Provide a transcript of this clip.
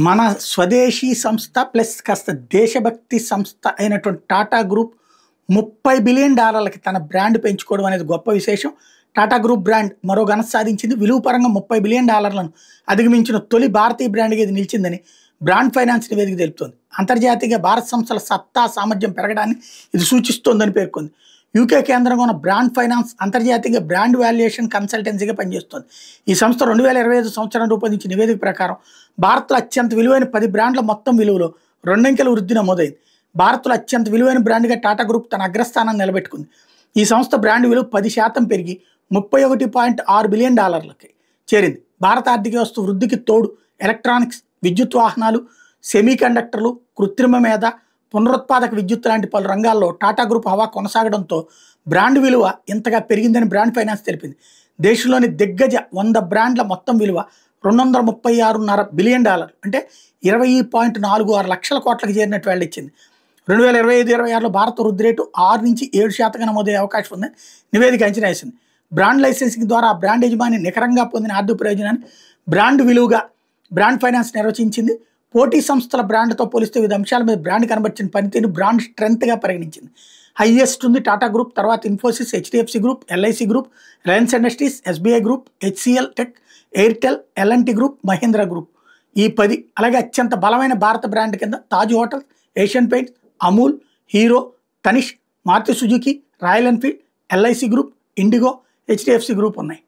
మన స్వదేశీ సంస్థ ప్లస్ కాస్త దేశభక్తి సంస్థ అయినటువంటి టాటా గ్రూప్ $30 బిలియన్ తన బ్రాండ్ పెంచుకోవడం అనేది గొప్ప విశేషం. టాటా గ్రూప్ బ్రాండ్ మరో ఘనత సాధించింది. విలువ పరంగా $30 బిలియన్ అధిగమించిన తొలి భారతీయ బ్రాండ్గా ఇది నిలిచిందని బ్రాండ్ ఫైనాన్స్ నివేదిక తెలుపుతోంది. అంతర్జాతీయంగా భారత సంస్థల సత్తా సామర్థ్యం పెరగడాన్ని ఇది సూచిస్తోందని పేర్కొంది. యూకే కేంద్రంగా ఉన్న బ్రాండ్ ఫైనాన్స్ అంతర్జాతీయంగా బ్రాండ్ వాల్యుయేషన్ కన్సల్టెన్సీగా పనిచేస్తోంది. ఈ సంస్థ 2025 సంవత్సరం రూపొందించిన నివేదిక ప్రకారం భారత్లో అత్యంత విలువైన 10 బ్రాండ్ల మొత్తం విలువలో 2 అంకెల వృద్ధి నమోదైంది. భారత్లో అత్యంత విలువైన బ్రాండ్గా టాటా గ్రూప్ తన అగ్రస్థానాన్ని నిలబెట్టుకుంది. ఈ సంస్థ బ్రాండ్ విలువ 10% పెరిగి $31.6 బిలియన్ చేరింది. భారత ఆర్థిక వ్యవస్థ వృద్ధికి తోడు ఎలక్ట్రానిక్స్, విద్యుత్ వాహనాలు, సెమీ కండక్టర్లు, కృత్రిమ మేధ, పునరుత్పాదక విద్యుత్ లాంటి పలు రంగాల్లో టాటా గ్రూప్ హవా కొనసాగడంతో బ్రాండ్ విలువ ఇంతగా పెరిగిందని బ్రాండ్ ఫైనాన్స్ తెలిపింది. దేశంలోని దిగ్గజ 100 బ్రాండ్ల మొత్తం విలువ $236.5 బిలియన్ అంటే 20.46 లక్షల కోట్లకు చేరినట్టు వెల్లడించింది. 2025-26లో భారత వృద్ధి రేటు 6-7% నమోదయ్యే అవకాశం ఉందని నివేదిక అంచనా వేసింది. బ్రాండ్ లైసెన్సింగ్ ద్వారా ఆ బ్రాండ్ యజమాని నికరంగా పొందిన ఆర్థిక ప్రయోజనాన్ని బ్రాండ్ విలువగా బ్రాండ్ ఫైనాన్స్ నిర్వచించింది. పోటీ సంస్థల బ్రాండ్తో పోలిస్తే వివిధ అంశాల మీద బ్రాండ్ కనబర్చిన పనితీరు బ్రాండ్ స్ట్రెంత్గా పరిగణించింది. హైయెస్ట్ ఉంది టాటా గ్రూప్, తర్వాత Infosys, HDFC group, LIC group, Reliance Industries, SBI group, HCL tech, Airtel, L and T group, Mahindra group. ఈ 10 అలాగే అత్యంత బలమైన భారత బ్రాండ్ కింద Taj hotels, Asian Paints, Amul, Hero, Tanishq, Maruti Suzuki, Royal Enfield, LIC group, IndiGo, HDFC group ఉన్నాయి.